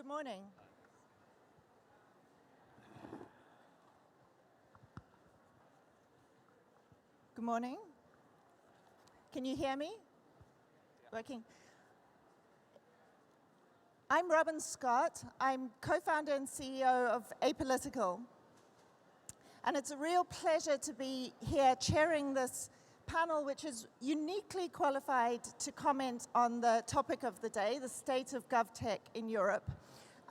Good morning. Good morning. Can you hear me? Yeah. Working. I'm Robin Scott. I'm co-founder and CEO of Apolitical. And it's a real pleasure to be here chairing this panel, which is uniquely qualified to comment on the topic of the day, the state of GovTech in Europe,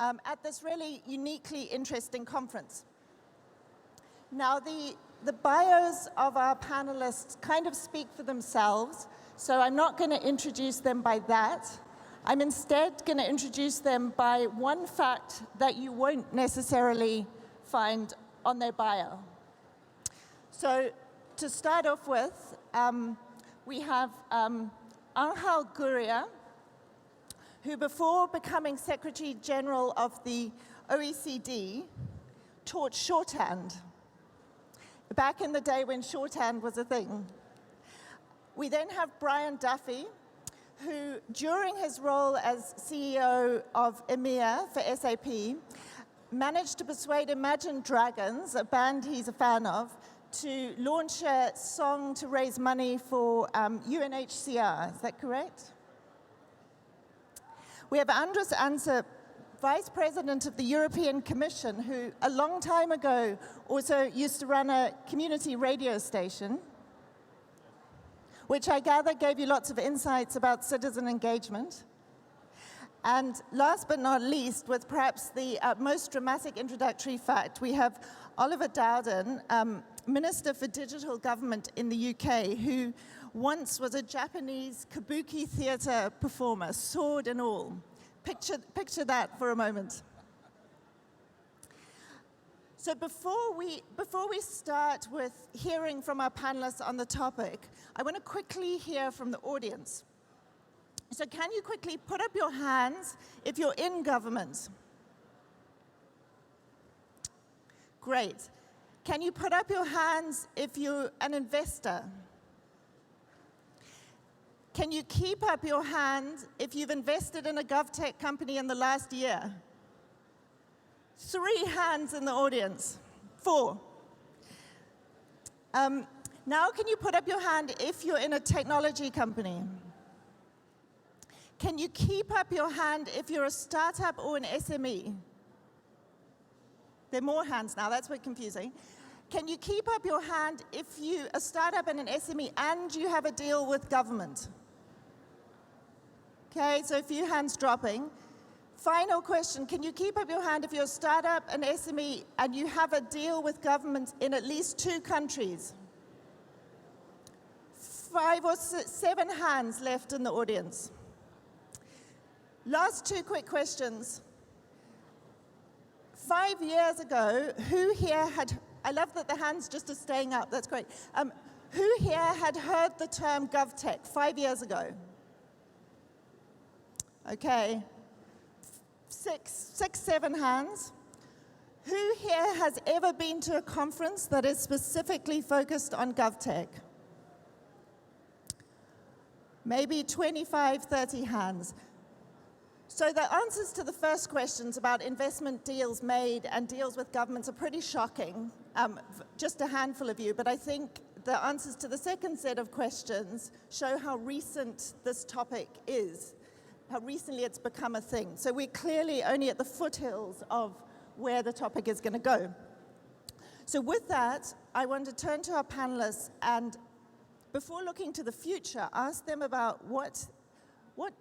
at this really uniquely interesting conference. Now, the bios of our panelists kind of speak for themselves, so I'm not going to introduce them by that. I'm instead going to introduce them by one fact that you won't necessarily find on their bio. So, to start off with, we have Angel Gurria, who before becoming Secretary General of the OECD, taught shorthand, back in the day when shorthand was a thing. We then have Brian Duffy, who during his role as CEO of EMEA for SAP, managed to persuade Imagine Dragons, a band he's a fan of, to launch a song to raise money for UNHCR. Is that correct? We have Andrus Ansip, Vice President of the European Commission, who a long time ago also used to run a community radio station, which I gather gave you lots of insights about citizen engagement. And last but not least, with perhaps the most dramatic introductory fact, we have Oliver Dowden, Minister for Digital Government in the UK, who once was a Japanese kabuki theater performer, sword and all. Picture that for a moment. So before we start with hearing from our panelists on the topic, I want to quickly hear from the audience. So can you quickly put up your hands if you're in government? Great. Can you put up your hands if you're an investor? Can you keep up your hand if you've invested in a GovTech company in the last year? 3 hands in the audience. 4. Now can you put up your hand if you're in a technology company? Can you keep up your hand if you're a startup or an SME? There are more hands now, that's a bit confusing. Can you keep up your hand if you're a startup and an SME and you have a deal with government? Okay, so a few hands dropping. Final question, can you keep up your hand if you're a startup, an SME, and you have a deal with government in at least 2 countries? 5 or 7 hands left in the audience. Last 2 quick questions. 5 years ago, who here had, I love that the hands just are staying up, that's great. Who here had heard the term GovTech 5 years ago? Okay, 6, 7 hands. Who here has ever been to a conference that is specifically focused on GovTech? Maybe 25, 30 hands. So the answers to the first questions about investment deals made and deals with governments are pretty shocking, just a handful of you, but I think the answers to the second set of questions show how recent this topic is, how recently it's become a thing. So we're clearly only at the foothills of where the topic is going to go. So with that, I want to turn to our panelists and, before looking to the future, ask them about what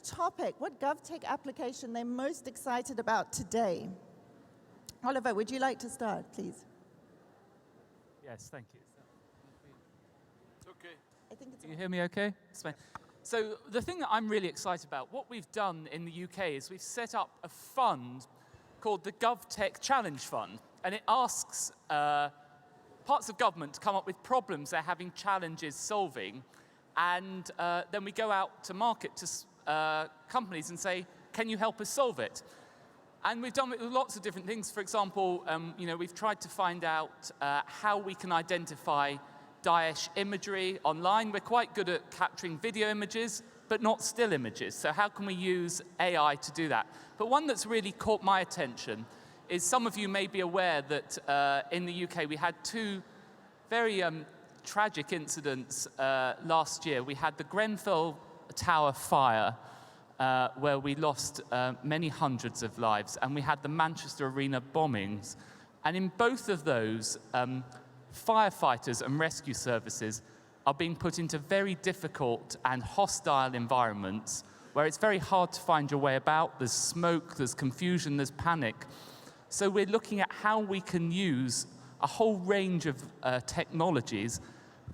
topic, what GovTech application they're most excited about today. Oliver, would you like to start, please? Yes, thank you. It's okay. I think it's Can you hear me okay? It's fine. So the thing that I'm really excited about, what we've done in the UK is we've set up a fund called the GovTech Challenge Fund, and it asks parts of government to come up with problems they're having challenges solving, and then we go out to market to companies and say, can you help us solve it? And we've done it with lots of different things. For example, we've tried to find out how we can identify Daesh imagery online. We're quite good at capturing video images, but not still images. So how can we use AI to do that? But one that's really caught my attention is some of you may be aware that in the UK we had two very tragic incidents last year. We had the Grenfell Tower fire, where we lost many hundreds of lives, and we had the Manchester Arena bombings. And in both of those, firefighters and rescue services are being put into very difficult and hostile environments where it's very hard to find your way about. There's smoke, there's confusion, there's panic. So we're looking at how we can use a whole range of technologies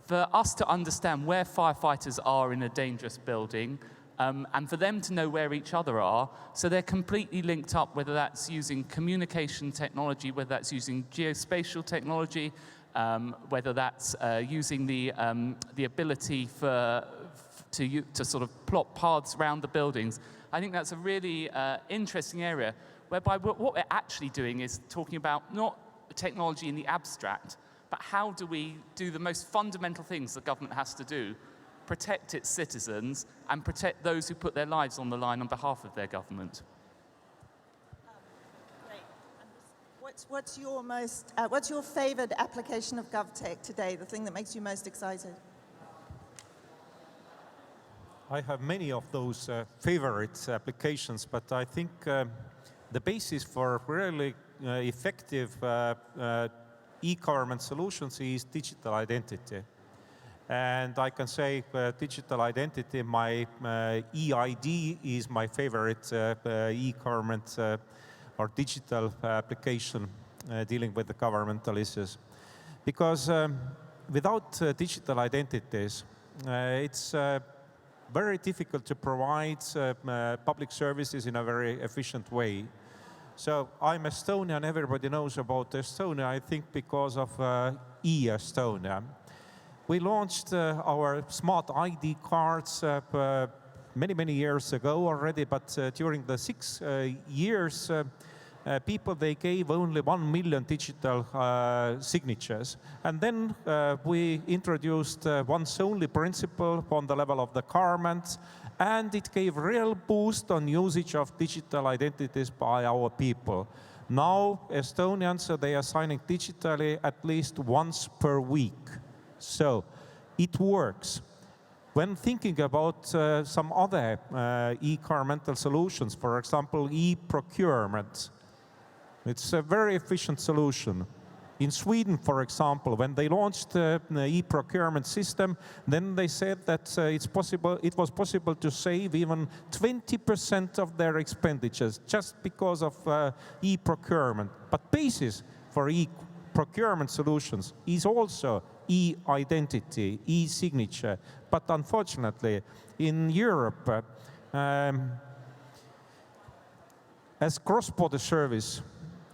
for us to understand where firefighters are in a dangerous building, and for them to know where each other are, so they're completely linked up, whether that's using communication technology, whether that's using geospatial technology, whether that's using the ability to sort of plot paths around the buildings. I think that's a really interesting area, whereby what we're actually doing is talking about not technology in the abstract, but how do we do the most fundamental things the government has to do: protect its citizens and protect those who put their lives on the line on behalf of their government. Great. What's your favorite application of GovTech today? The thing that makes you most excited? I have many of those favorite applications, but I think the basis for really effective e-government solutions is digital identity. And I can say digital identity, my EID is my favorite e-government or digital application dealing with the governmental issues. Because without digital identities, it's very difficult to provide public services in a very efficient way. So I'm Estonian, everybody knows about Estonia, I think because of e-Estonia. We launched our smart ID cards many years ago already, but during the 6 years, people, they gave only 1 million digital signatures. And then we introduced once only principle on the level of the government, and it gave real boost on usage of digital identities by our people. Now, Estonians, they are signing digitally at least once per week. So it works. When thinking about some other e-governmental solutions, for example, e-procurement, it's a very efficient solution. In Sweden, for example, when they launched the e-procurement system, then they said that it was possible to save even 20% of their expenditures just because of e-procurement. But basis for e-procurement solutions is also e-identity, e-signature. But unfortunately, in Europe, as cross-border service,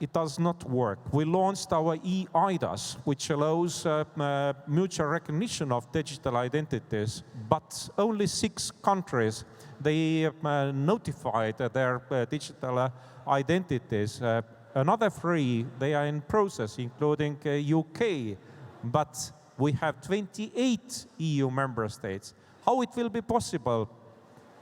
it does not work. We launched our e-IDAS, which allows mutual recognition of digital identities, but only 6 countries, they notified their digital identities. Another 3, they are in process, including UK, but we have 28 EU member states. How it will be possible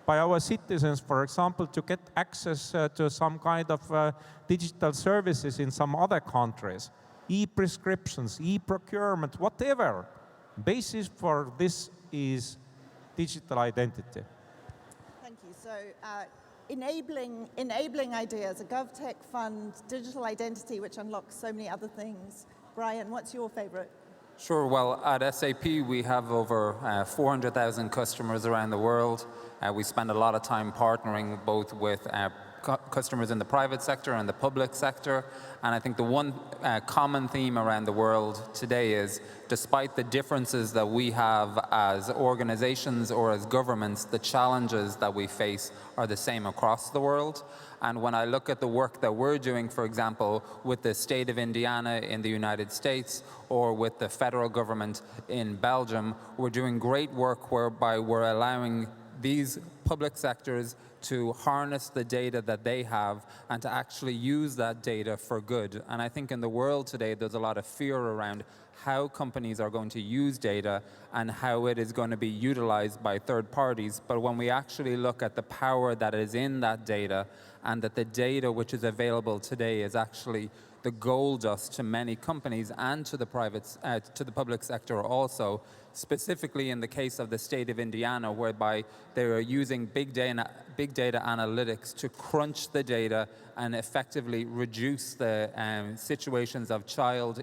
by our citizens, for example, to get access to some kind of digital services in some other countries, e-prescriptions, e-procurement, whatever. Basis for this is digital identity. Thank you. So enabling ideas, a GovTech fund, digital identity, which unlocks so many other things. Brian, what's your favorite? Sure. Well, at SAP, we have over 400,000 customers around the world. We spend a lot of time partnering both with customers in the private sector and the public sector. And I think the one common theme around the world today is, despite the differences that we have as organizations or as governments, the challenges that we face are the same across the world. And when I look at the work that we're doing, for example, with the state of Indiana in the United States or with the federal government in Belgium, we're doing great work whereby we're allowing these public sectors to harness the data that they have and to actually use that data for good. And I think in the world today, there's a lot of fear around how companies are going to use data and how it is going to be utilized by third parties. But when we actually look at the power that is in that data, and that the data which is available today is actually the gold dust to many companies and to the public sector also, specifically in the case of the state of Indiana, whereby they are using big data analytics to crunch the data and effectively reduce the situations of child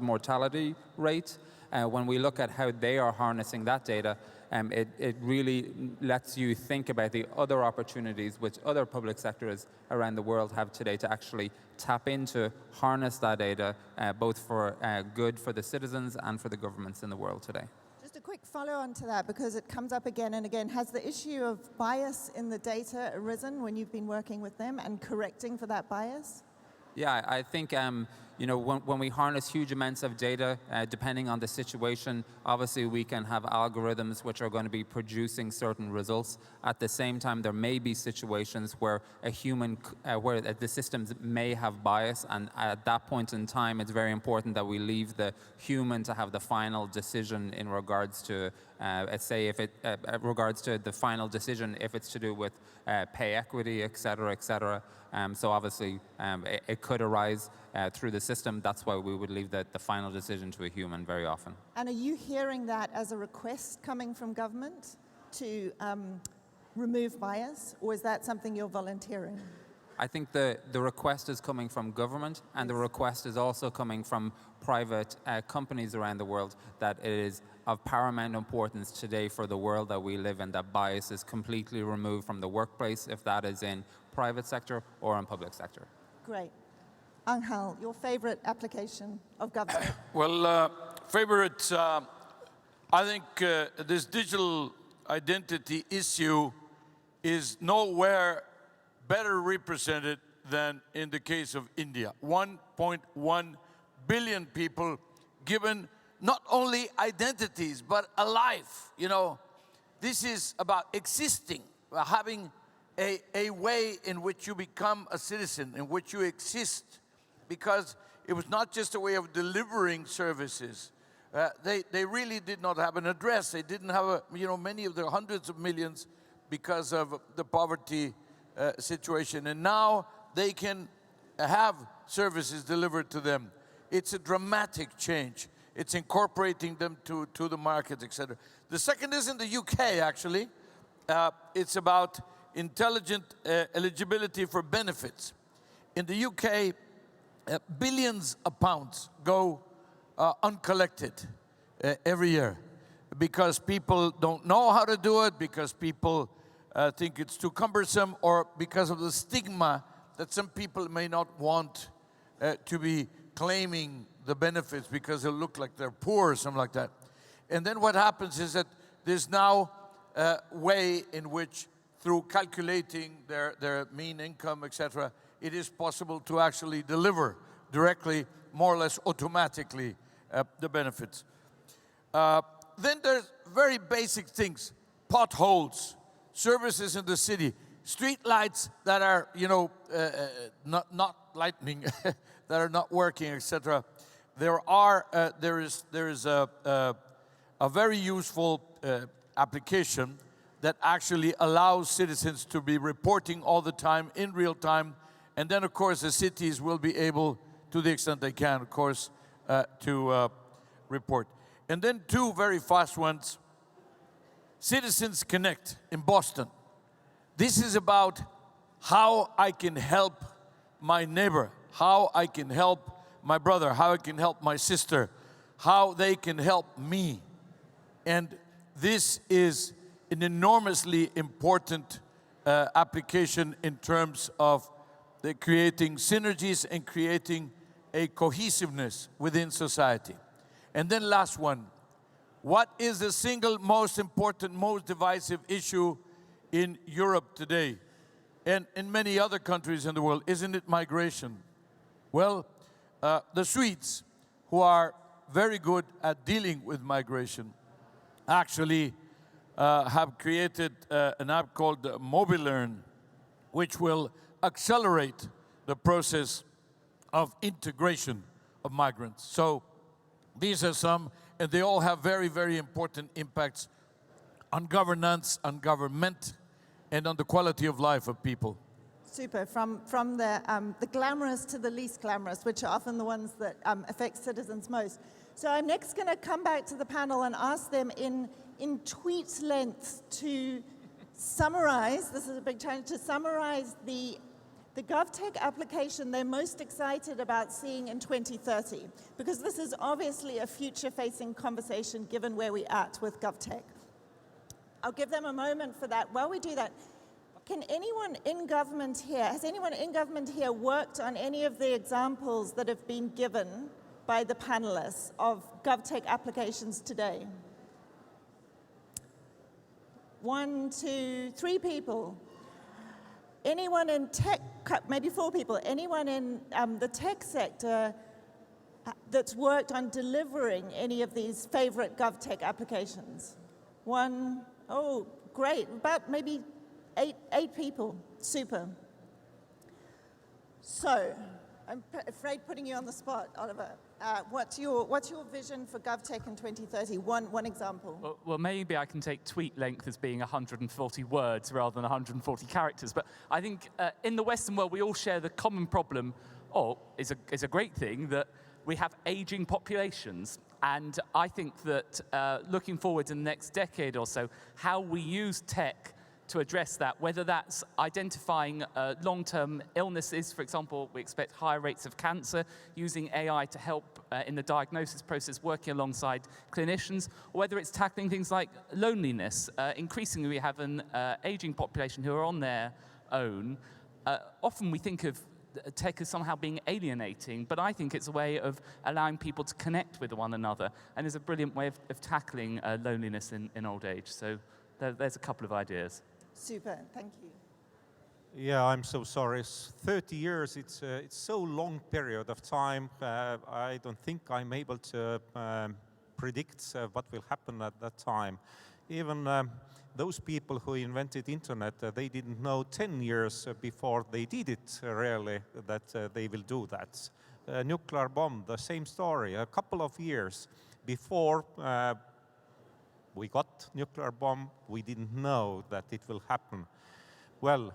mortality rate. When we look at how they are harnessing that data, it really lets you think about the other opportunities which other public sectors around the world have today to actually tap into, harness that data, both for good for the citizens and for the governments in the world today. Just a quick follow-on to that, because it comes up again and again. Has the issue of bias in the data arisen when you've been working with them and correcting for that bias? Yeah, I think when we harness huge amounts of data, depending on the situation, obviously we can have algorithms which are going to be producing certain results. At the same time, there may be situations where where the systems may have bias, and at that point in time, it's very important that we leave the human to have the final decision in regards to, regards to the final decision if it's to do with pay equity, et cetera, et cetera. So obviously, it could arise through the system. That's why we would leave the final decision to a human very often. And are you hearing that as a request coming from government to remove bias, or is that something you're volunteering? I think the request is coming from government, and the request is also coming from private companies around the world, that it is of paramount importance today for the world that we live in that bias is completely removed from the workplace, if that is in private sector or in public sector. Great. Angel, your favorite application of government? Well, favorite, I think this digital identity issue is nowhere better represented than in the case of India. 1.1 billion people given not only identities, but a life. You know, this is about existing, having a way in which you become a citizen, in which you exist, because it was not just a way of delivering services. They really did not have an address. They didn't have many of the hundreds of millions because of the poverty situation. And now they can have services delivered to them. It's a dramatic change. It's incorporating them to the market, etc. The second is in the UK, actually. It's about intelligent eligibility for benefits. In the UK, billions of pounds go uncollected every year because people don't know how to do it, because people think it's too cumbersome, or because of the stigma that some people may not want to be claiming the benefits because they look like they're poor or something like that. And then what happens is that there's now a way in which, through calculating their mean income, etc., it is possible to actually deliver directly, more or less automatically, the benefits. Then there's very basic things: potholes, services in the city, street lights that are, not lightning, that are not working, etc. There is a very useful application that actually allows citizens to be reporting all the time, in real time, and then, of course, the cities will be able, to the extent they can, of course, to report. And then two very fast ones. Citizens Connect in Boston. This is about how I can help my neighbor, how I can help my brother, how I can help my sister, how they can help me. And this is an enormously important application in terms of creating synergies and creating a cohesiveness within society. And then last one, what is the single most important, most divisive issue in Europe today and in many other countries in the world? Isn't it migration? Well, the Swedes, who are very good at dealing with migration, actually have created an app called MobiLearn, which will accelerate the process of integration of migrants. So these are some, and they all have very, very important impacts on governance, on government, and on the quality of life of people. Super. From the glamorous to the least glamorous, which are often the ones that affect citizens most. So I'm next going to come back to the panel and ask them in tweet length to summarize, this is a big challenge, to summarize the GovTech application they're most excited about seeing in 2030, because this is obviously a future-facing conversation given where we're at with GovTech. I'll give them a moment for that. While we do that, can anyone in government here, has anyone in government here worked on any of the examples that have been given by the panelists of GovTech applications today? 1, 2, 3 people. Anyone in tech, maybe 4 people, anyone in the tech sector that's worked on delivering any of these favorite GovTech applications? 1, oh, great, about maybe 8 people, super. So, I'm afraid putting you on the spot, Oliver. What's your vision for GovTech in 2030? One example. Well, maybe I can take tweet length as being 140 words rather than 140 characters. But I think in the Western world, we all share the common problem, is a great thing, that we have aging populations. And I think that looking forward in the next decade or so, how we use tech to address that, whether that's identifying long-term illnesses. For example, we expect higher rates of cancer, using AI to help in the diagnosis process, working alongside clinicians, or whether it's tackling things like loneliness. Increasingly, we have an aging population who are on their own. Often we think of tech as somehow being alienating, but I think it's a way of allowing people to connect with one another, and is a brilliant way of tackling loneliness in old age. So there's a couple of ideas. Super, thank you. Yeah, I'm so sorry. 30 years, it's so long period of time. I don't think I'm able to predict what will happen at that time. Even those people who invented internet, they didn't know 10 years before they did it, really, that they will do that. Nuclear bomb, the same story. A couple of years before we got nuclear bomb, we didn't know that it will happen. Well,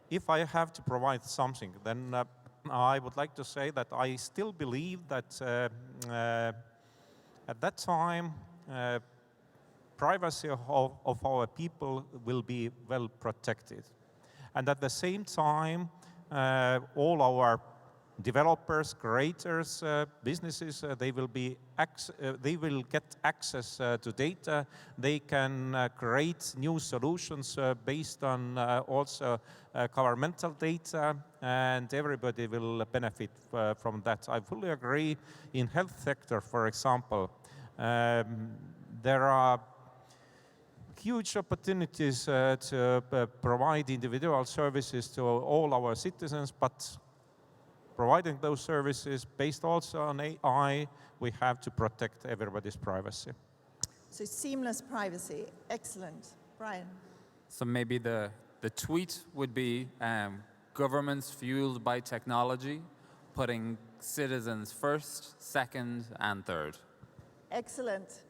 if I have to provide something, then I would like to say that I still believe that at that time, privacy of our people will be well protected. And at the same time, all our developers, creators, businesses, they will get access to data. They can create new solutions based on also governmental data, and everybody will benefit from that. I fully agree. In health sector, for example, there are huge opportunities to provide individual services to all our citizens, but providing those services based also on AI, we have to protect everybody's privacy. So seamless privacy, excellent. Brian. So maybe the tweet would be governments fueled by technology, putting citizens first, second, and third. Excellent.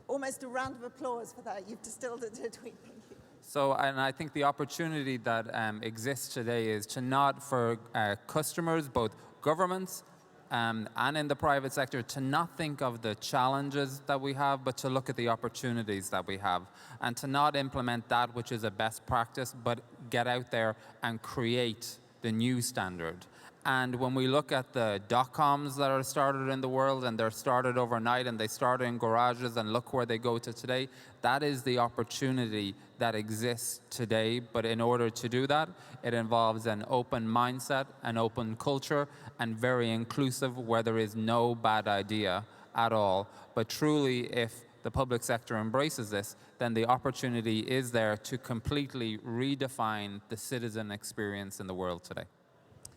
Almost a round of applause for that. You've distilled it to a tweet. Thank you. So, and I think the opportunity that exists today is to not for customers, both governments and in the private sector, to not think of the challenges that we have, but to look at the opportunities that we have, and to not implement that which is a best practice, but get out there and create the new standard. And when we look at the dot-coms that are started in the world, and they're started overnight, and they started in garages, and look where they go to today, that is the opportunity that exists today. But in order to do that, it involves an open mindset, an open culture, and very inclusive, where there is no bad idea at all. But truly, if the public sector embraces this, then the opportunity is there to completely redefine the citizen experience in the world today.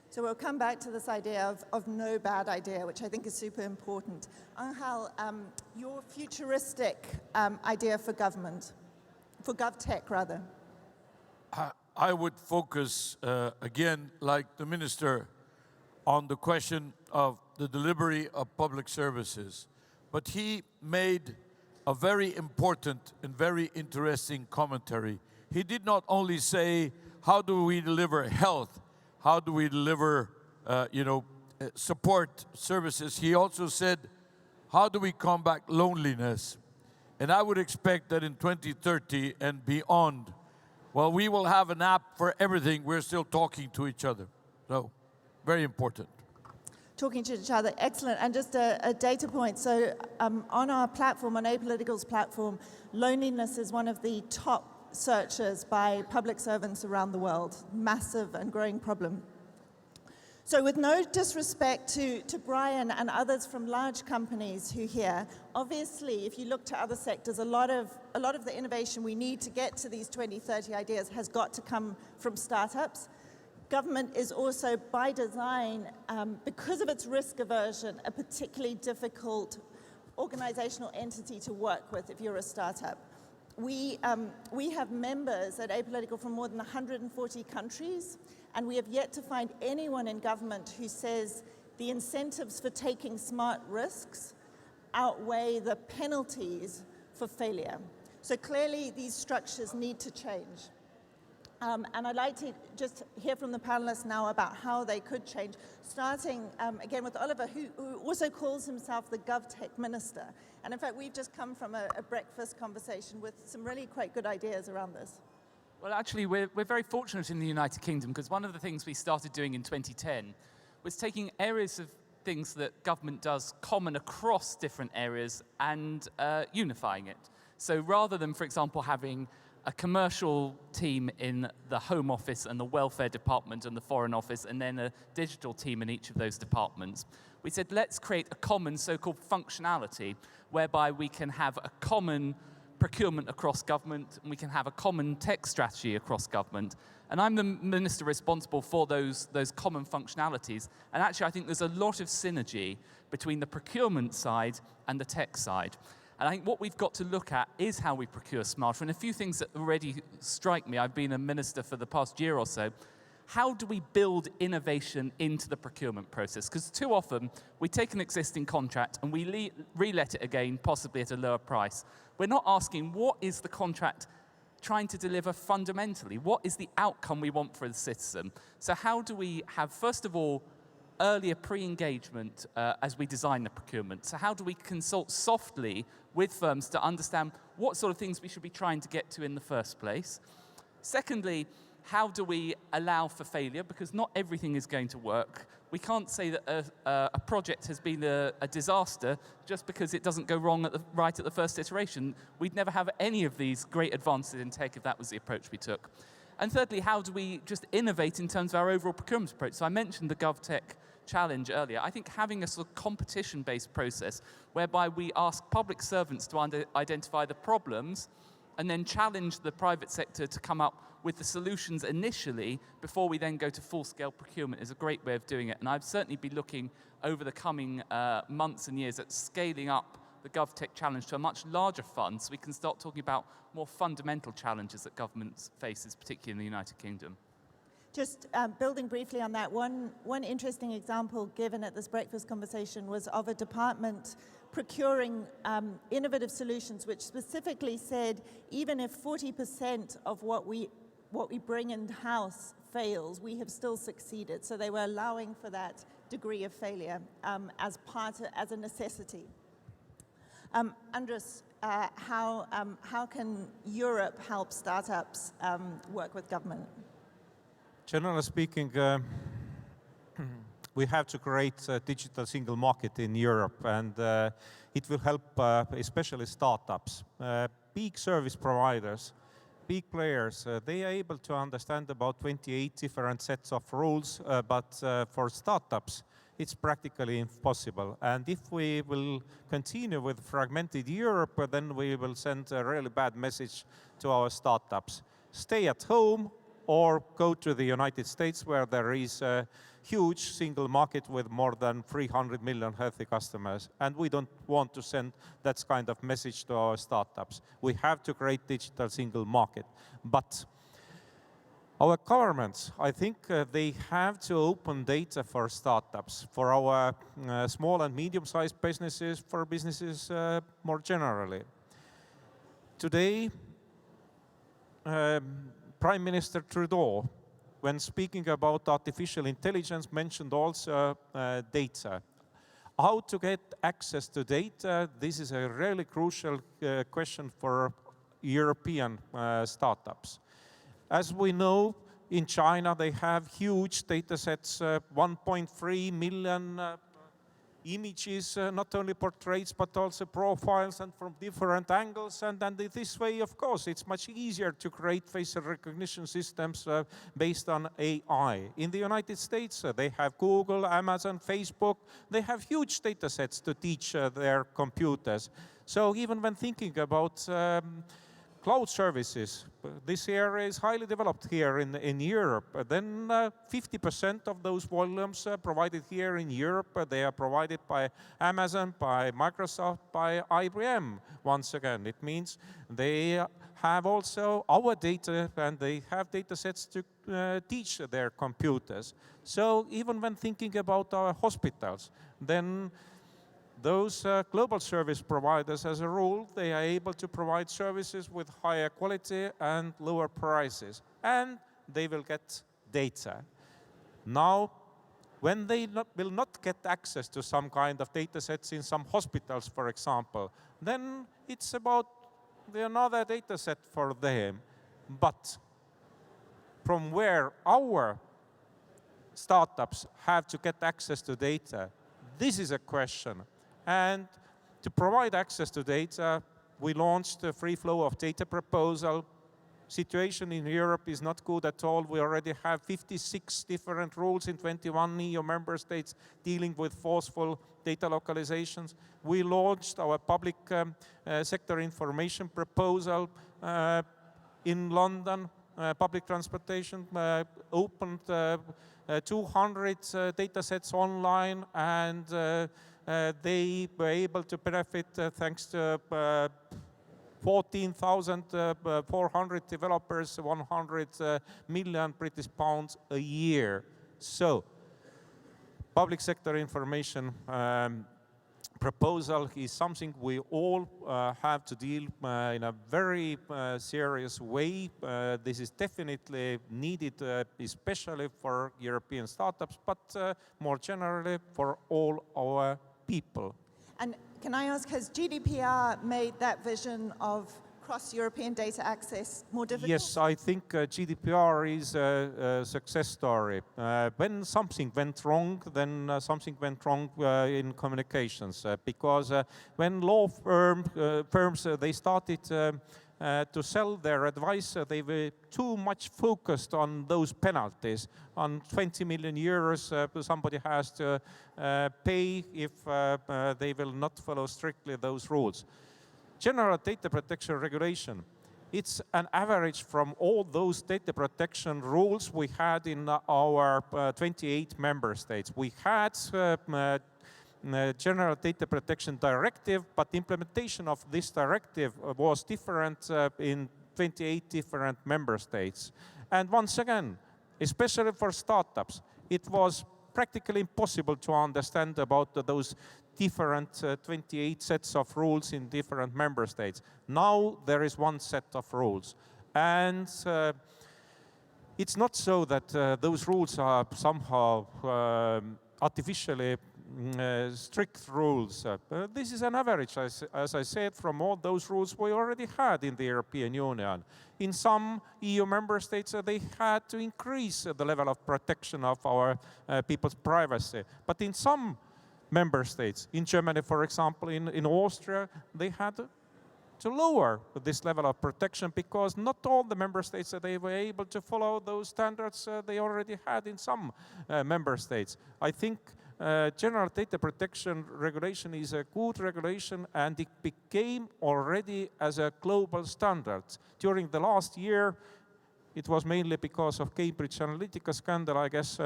So we'll come back to this idea of no bad idea, which I think is super important. Angel, your futuristic idea for government. for GovTech, rather? I would focus, again, like the minister, on the question of the delivery of public services. But he made a very important and very interesting commentary. He did not only say, how do we deliver health? How do we deliver, support services? He also said, how do we combat loneliness? And I would expect that in 2030 and beyond, well, we will have an app for everything. We're still talking to each other. So, very important. Talking to each other, excellent. And just a data point. So on our platform, on Apolitical's platform, loneliness is one of the top searches by public servants around the world. Massive and growing problem. So with no disrespect to Brian and others from large companies who here, obviously, if you look to other sectors, a lot of the innovation we need to get to these 2030 ideas has got to come from startups. Government is also, by design, because of its risk aversion, a particularly difficult organizational entity to work with if you're a startup. We have members at Apolitical from more than 140 countries, and we have yet to find anyone in government who says the incentives for taking smart risks outweigh the penalties for failure. So clearly, these structures need to change. And I'd like to just hear from the panelists now about how they could change, starting again with Oliver, who also calls himself the GovTech Minister. And in fact, we've just come from a breakfast conversation with some really quite good ideas around this. Well, actually, we're very fortunate in the United Kingdom, because one of the things we started doing in 2010 was taking areas of things that government does common across different areas and unifying it. So rather than, for example, having a commercial team in the Home Office and the Welfare Department and the Foreign Office, and then a digital team in each of those departments, we said, let's create a common so-called functionality whereby we can have a common procurement across government, and we can have a common tech strategy across government. And I'm the minister responsible for those common functionalities. And actually, I think there's a lot of synergy between the procurement side and the tech side. And I think what we've got to look at is how we procure smarter. And a few things that already strike me, I've been a minister for the past year or so. How do we build innovation into the procurement process? Because too often, we take an existing contract and we re-let it again, possibly at a lower price. We're not asking, what is the contract trying to deliver fundamentally? What is the outcome we want for the citizen? So how do we have, first of all, earlier pre-engagement as we design the procurement? So how do we consult softly with firms to understand what sort of things we should be trying to get to in the first place? Secondly, how do we allow for failure? Because not everything is going to work. We can't say that a project has been a disaster just because it doesn't go wrong right at the first iteration. We'd never have any of these great advances in tech if that was the approach we took. And thirdly, how do we just innovate in terms of our overall procurement approach? So I mentioned the GovTech challenge earlier. I think having a sort of competition-based process whereby we ask public servants to identify the problems and then challenge the private sector to come up with the solutions initially before we then go to full-scale procurement is a great way of doing it. And I'd certainly be looking over the coming months and years at scaling up the GovTech challenge to a much larger fund so we can start talking about more fundamental challenges that government faces, particularly in the United Kingdom. Just building briefly on that, one interesting example given at this breakfast conversation was of a department procuring innovative solutions which specifically said even if 40% of what we bring in-house fails, we have still succeeded. So they were allowing for that degree of failure as a necessity. Andres, how can Europe help startups work with government? Generally speaking, we have to create a digital single market in Europe, and it will help especially startups. Big service providers, big players, they are able to understand about 28 different sets of rules, but for startups, it's practically impossible. And if we will continue with fragmented Europe, then we will send a really bad message to our startups. Stay at home, or go to the United States, where there is a huge single market with more than 300 million healthy customers. And we don't want to send that kind of message to our startups. We have to create digital single market. But our governments, I think they have to open data for startups, for our small and medium-sized businesses, for businesses more generally. Today, Prime Minister Trudeau, when speaking about artificial intelligence, mentioned also data. How to get access to data, this is a really crucial question for European startups. As we know, in China they have huge data sets, 1.3 million images, not only portraits, but also profiles and from different angles. And this way, of course, it's much easier to create facial recognition systems based on AI. In the United States, they have Google, Amazon, Facebook. They have huge data sets to teach their computers. So even when thinking about cloud services, this area is highly developed here in Europe. Then 50% of those volumes provided here in Europe, they are provided by Amazon, by Microsoft, by IBM. Once again, it means they have also our data, and they have data sets to teach their computers. So even when thinking about our hospitals, then those global service providers, as a rule, they are able to provide services with higher quality and lower prices, and they will get data. Now, when they will not get access to some kind of data sets in some hospitals, for example, then it's about another data set for them. But from where our startups have to get access to data, this is a question. And to provide access to data, we launched a free flow of data proposal. Situation in Europe is not good at all. We already have 56 different rules in 21 EU member states dealing with forceful data localizations. We launched our public sector information proposal in London. Public transportation opened 200 data sets online, and they were able to benefit thanks to 14,400 developers, 100 million British pounds a year. So, public sector information proposal is something we all have to deal in a very serious way. This is definitely needed, especially for European startups, but more generally for all our people. And can I ask, has GDPR made that vision of cross-European data access more difficult? Yes, I think GDPR is a success story. When something went wrong, then something went wrong in communications. Because when law firms they started to sell their advice, they were too much focused on those penalties. On 20 million euros somebody has to pay if they will not follow strictly those rules. General data protection regulation, it's an average from all those data protection rules we had in our 28 member states. We had General Data Protection Directive, but the implementation of this directive was different in 28 different member states. And once again, especially for startups, it was practically impossible to understand about those different 28 sets of rules in different member states. Now there is one set of rules. And it's not so that those rules are somehow artificially strict rules. This is an average, as I said, from all those rules we already had in the European Union. In some EU member states, they had to increase the level of protection of our people's privacy. But in some member states, in Germany, for example, in Austria, they had to lower this level of protection because not all the member states they were able to follow those standards they already had in some member states. I think General Data Protection Regulation is a good regulation, and it became already as a global standard. During the last year, it was mainly because of Cambridge Analytica scandal, I guess.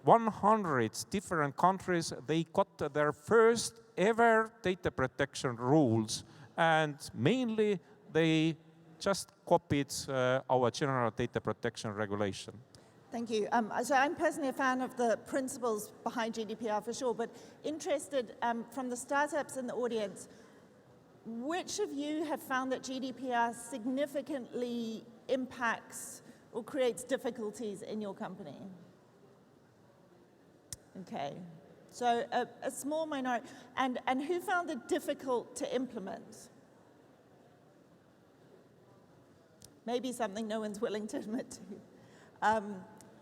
100 different countries, they got their first ever data protection rules, and mainly they just copied our general data protection regulation. Thank you. So I'm personally a fan of the principles behind GDPR for sure, but interested from the startups in the audience, which of you have found that GDPR significantly impacts or creates difficulties in your company? Okay, so a small minority. And who found it difficult to implement? Maybe something no one's willing to admit to.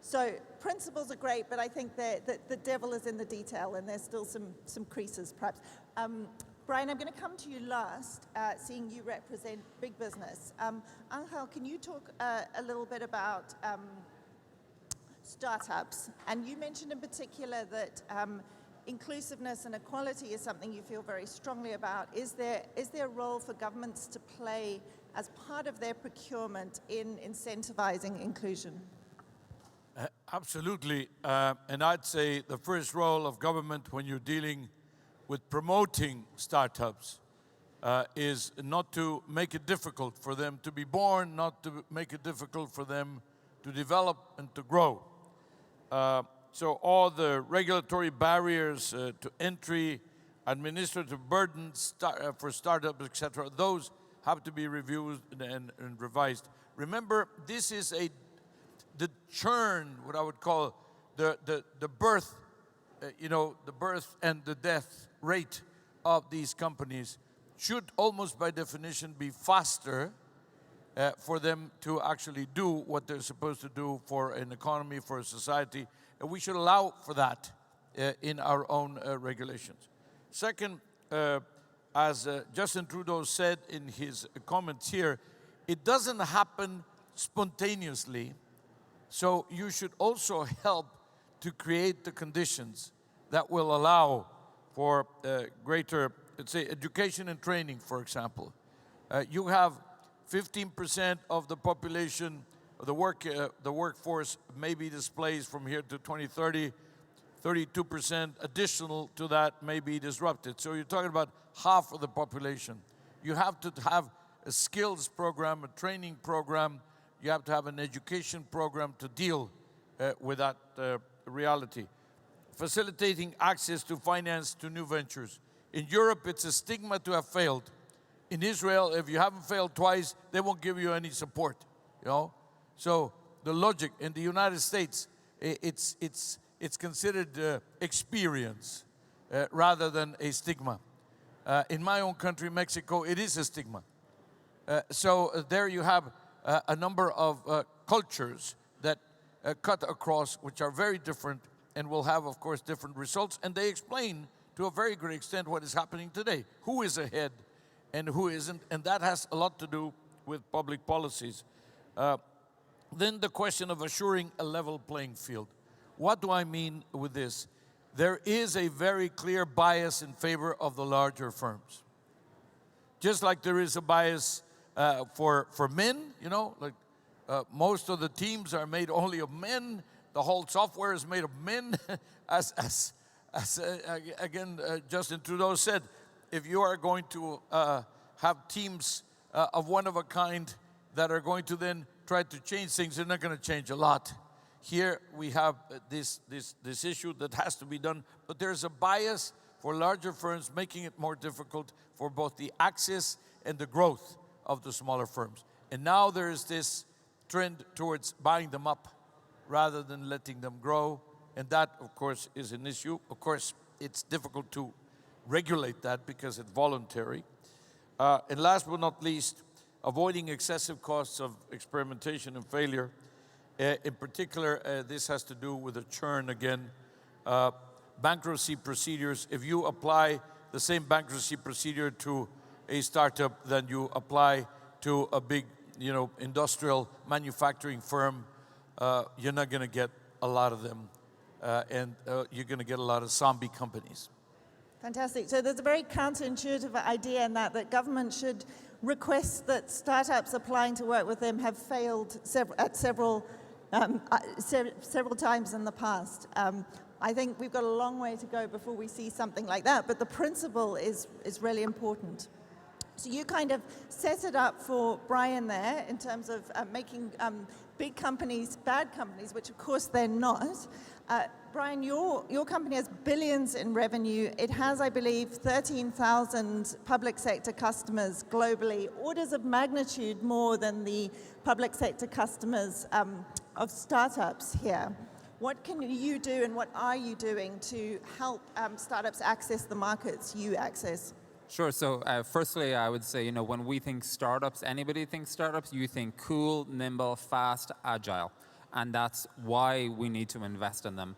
So principles are great, but I think that the devil is in the detail, and there's still some creases, perhaps. Brian, I'm going to come to you last, seeing you represent big business. Angel, can you talk a little bit about startups? And you mentioned in particular that inclusiveness and equality is something you feel very strongly about. Is there a role for governments to play as part of their procurement in incentivizing inclusion? Absolutely. And I'd say the first role of government when you're dealing with promoting startups is not to make it difficult for them to be born, not to make it difficult for them to develop and to grow. So all the regulatory barriers to entry, administrative burdens for startups, etc., those have to be reviewed and revised. Remember, this is the churn, what I would call the birth, the birth and the death rate of these companies should almost by definition be faster for them to actually do what they're supposed to do for an economy, for a society. And we should allow for that in our own regulations. Second, as Justin Trudeau said in his comments here, it doesn't happen spontaneously. So you should also help to create the conditions that will allow for greater, let's say, education and training, for example. You have 15% of the population, the workforce may be displaced from here to 2030. 32% additional to that may be disrupted. So you're talking about half of the population. You have to have a skills program, a training program. You have to have an education program to deal with that reality. Facilitating access to finance to new ventures. In Europe, it's a stigma to have failed. In Israel, if you haven't failed twice, they won't give you any support. So the logic in the United States, it's considered experience rather than a stigma. In my own country, Mexico, it is a stigma. So there you have a number of cultures that cut across, which are very different and will have, of course, different results. And they explain to a very great extent what is happening today. Who is ahead and who isn't? And that has a lot to do with public policies. Then the question of assuring a level playing field. What do I mean with this? There is a very clear bias in favor of the larger firms. Just like there is a bias for men, like most of the teams are made only of men. The whole software is made of men. as again, Justin Trudeau said, if you are going to have teams of one of a kind that are going to then try to change things, they're not going to change a lot. Here we have this issue that has to be done, but there's a bias for larger firms, making it more difficult for both the access and the growth of the smaller firms. And now there is this trend towards buying them up rather than letting them grow. And that, of course, is an issue. Of course, it's difficult to regulate that because it's voluntary. And last but not least, avoiding excessive costs of experimentation and failure. In particular, this has to do with a churn again. Bankruptcy procedures, if you apply the same bankruptcy procedure to a startup than you apply to a big, industrial manufacturing firm, you're not going to get a lot of them, and you're going to get a lot of zombie companies. Fantastic. So there's a very counterintuitive idea in that government should requests that startups applying to work with them have failed several times in the past. I think we've got a long way to go before we see something like that, but the principle is really important. So you kind of set it up for Brian there in terms of making big companies bad companies, which of course they're not. Brian, your company has billions in revenue. It has, I believe, 13,000 public sector customers globally, orders of magnitude more than the public sector customers of startups here. What can you do and what are you doing to help startups access the markets you access? Sure. So firstly, I would say, when we think startups, anybody thinks startups, you think cool, nimble, fast, agile. And that's why we need to invest in them.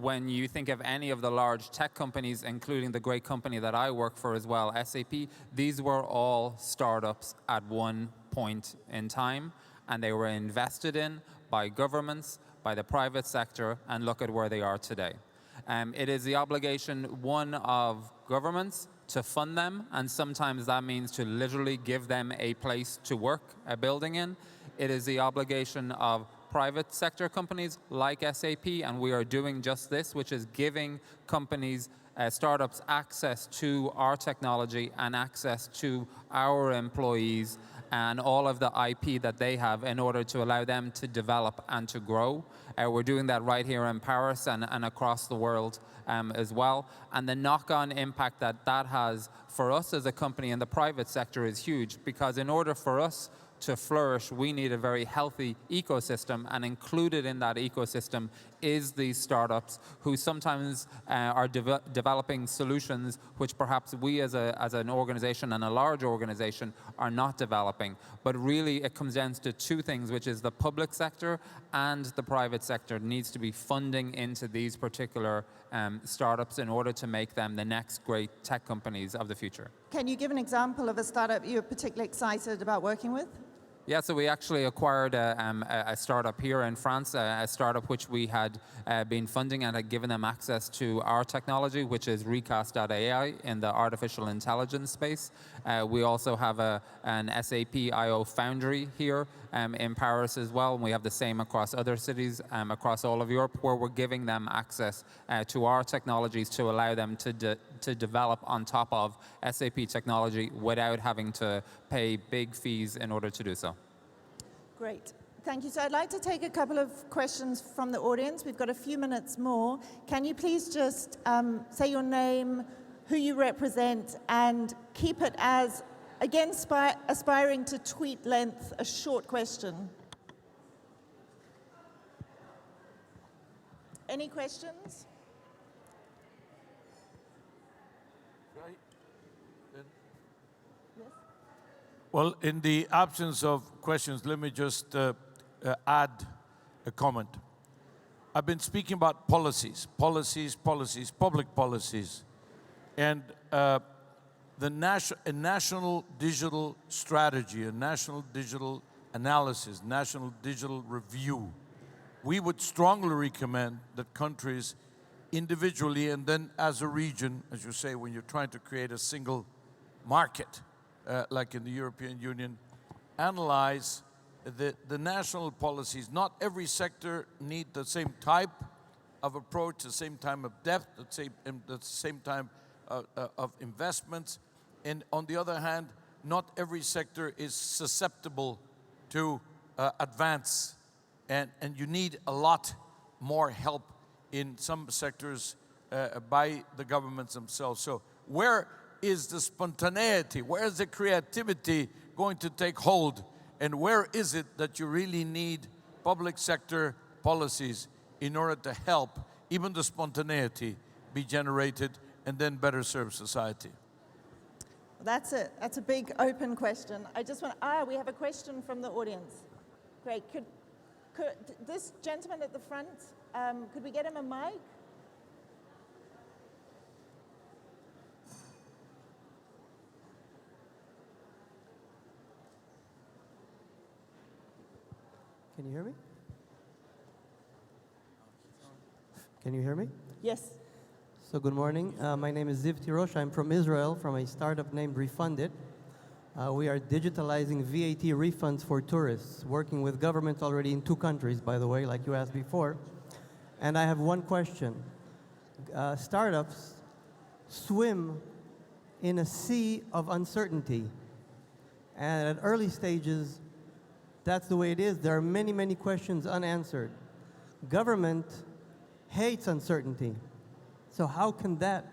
When you think of any of the large tech companies, including the great company that I work for as well, SAP, these were all startups at one point in time, and they were invested in by governments, by the private sector, and look at where they are today. It is the obligation, one, of governments to fund them, and sometimes that means to literally give them a place to work, a building in. It is the obligation of private sector companies like SAP, and we are doing just this, which is giving companies, startups, access to our technology and access to our employees and all of the IP that they have in order to allow them to develop and to grow. We're doing that right here in Paris and across the world as well. And the knock-on impact that has for us as a company in the private sector is huge, because in order for us to flourish, we need a very healthy ecosystem, and included in that ecosystem is these startups who sometimes are developing solutions which perhaps we as an organization and a large organization are not developing. But really it comes down to two things, which is the public sector and the private sector needs to be funding into these particular startups in order to make them the next great tech companies of the future. Can you give an example of a startup you're particularly excited about working with? Yeah, so we actually acquired a startup here in France, a startup which we had been funding and had given them access to our technology, which is Recast.ai in the artificial intelligence space. We also have an SAP IO Foundry here in Paris as well, and we have the same across other cities across all of Europe, where we're giving them access to our technologies to allow them to develop on top of SAP technology without having to pay big fees in order to do so. Great. Thank you. So I'd like to take a couple of questions from the audience. We've got a few minutes more. Can you please just say your name, who you represent, and keep it as, again, aspiring to tweet length, a short question. Any questions? Well, in the absence of questions, let me just add a comment. I've been speaking about policies, public policies, and a national digital strategy, a national digital analysis, national digital review. We would strongly recommend that countries individually and then as a region, as you say, when you're trying to create a single market, like in the European Union, analyze the national policies. Not every sector needs the same type of approach, the same time of depth, the same time of investments. And on the other hand, not every sector is susceptible to advance. And you need a lot more help in some sectors by the governments themselves. So where is the spontaneity? Where is the creativity going to take hold? And where is it that you really need public sector policies in order to help even the spontaneity be generated and then better serve society? That's it. That's a big open question. I just want, we have a question from the audience. Great. Could this gentleman at the front, could we get him a mic? Can you hear me? Can you hear me? Yes. So good morning. My name is Ziv Tirosh. I'm from Israel, from a startup named Refunded. We are digitalizing VAT refunds for tourists, working with governments already in 2 countries, by the way, like you asked before. And I have one question. Startups swim in a sea of uncertainty. And at early stages, that's the way it is. There are many, many questions unanswered. Government hates uncertainty. So how can that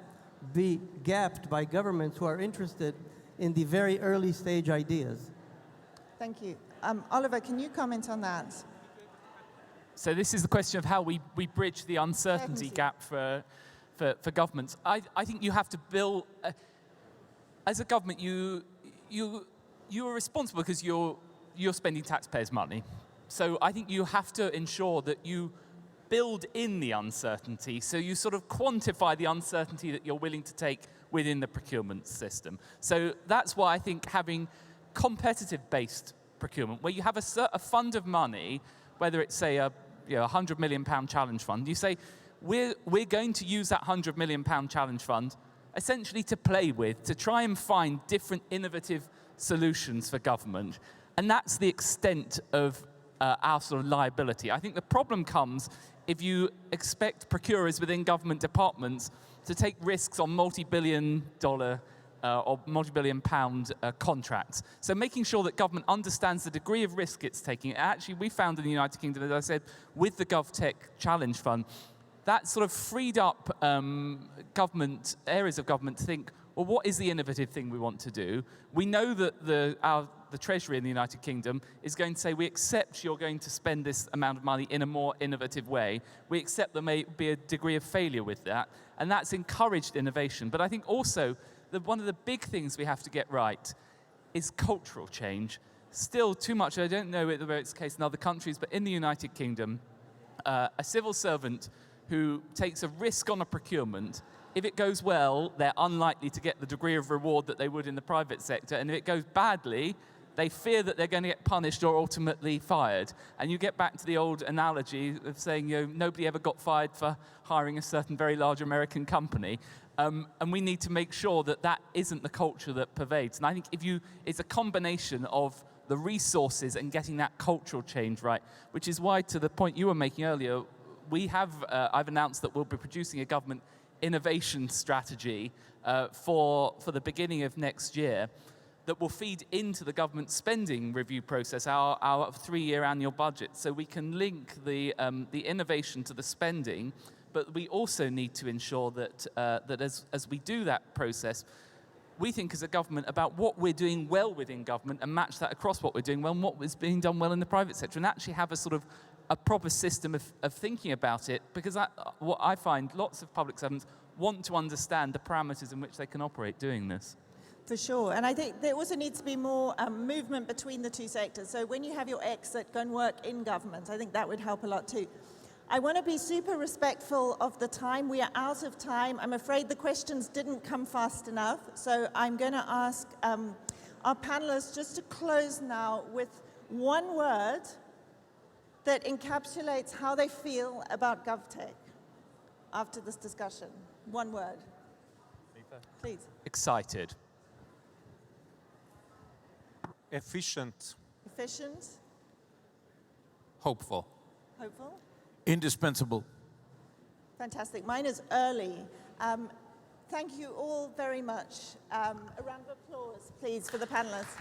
be gapped by governments who are interested in the very early stage ideas? Thank you. Oliver, can you comment on that? So this is the question of how we bridge the uncertainty gap for governments. I think you have to build, as a government, you are responsible because you're spending taxpayers' money. So I think you have to ensure that you build in the uncertainty, so you sort of quantify the uncertainty that you're willing to take within the procurement system. So that's why I think having competitive-based procurement, where you have a fund of money, whether it's, say, a £100 million challenge fund, you say, we're going to use that £100 million challenge fund essentially to play with, to try and find different innovative solutions for government. And that's the extent of our sort of liability. I think the problem comes if you expect procurers within government departments to take risks on multi-billion dollar or multi-billion pound contracts. So making sure that government understands the degree of risk it's taking. Actually, we found in the United Kingdom, as I said, with the GovTech Challenge Fund, that sort of freed up areas of government to think, well, what is the innovative thing we want to do? We know that the Treasury in the United Kingdom is going to say, we accept you're going to spend this amount of money in a more innovative way. We accept there may be a degree of failure with that, and that's encouraged innovation. But I think also that one of the big things we have to get right is cultural change. Still too much, I don't know whether it's the case in other countries, but in the United Kingdom, a civil servant who takes a risk on a procurement, if it goes well, they're unlikely to get the degree of reward that they would in the private sector. And if it goes badly, they fear that they're going to get punished or ultimately fired. And you get back to the old analogy of saying, nobody ever got fired for hiring a certain very large American company. And we need to make sure that that isn't the culture that pervades. And I think it's a combination of the resources and getting that cultural change right, which is why, to the point you were making earlier, I've announced that we'll be producing a government innovation strategy for the beginning of next year that will feed into the government spending review process, our 3-year annual budget, so we can link the innovation to the spending. But we also need to ensure that as we do that process, we think as a government about what we're doing well within government and match that across what we're doing well and what is being done well in the private sector, and actually have a sort of a proper system of thinking about it, because what I find lots of public servants want to understand the parameters in which they can operate doing this. For sure, and I think there also needs to be more movement between the two sectors. So when you have your exit, go and work in government. I think that would help a lot too. I want to be super respectful of the time. We are out of time. I'm afraid the questions didn't come fast enough. So I'm going to ask our panelists just to close now with one word that encapsulates how they feel about GovTech after this discussion. One word. Please. Excited. Efficient. Efficient. Hopeful. Hopeful. Indispensable. Fantastic. Mine is early. Thank you all very much. A round of applause, please, for the panelists.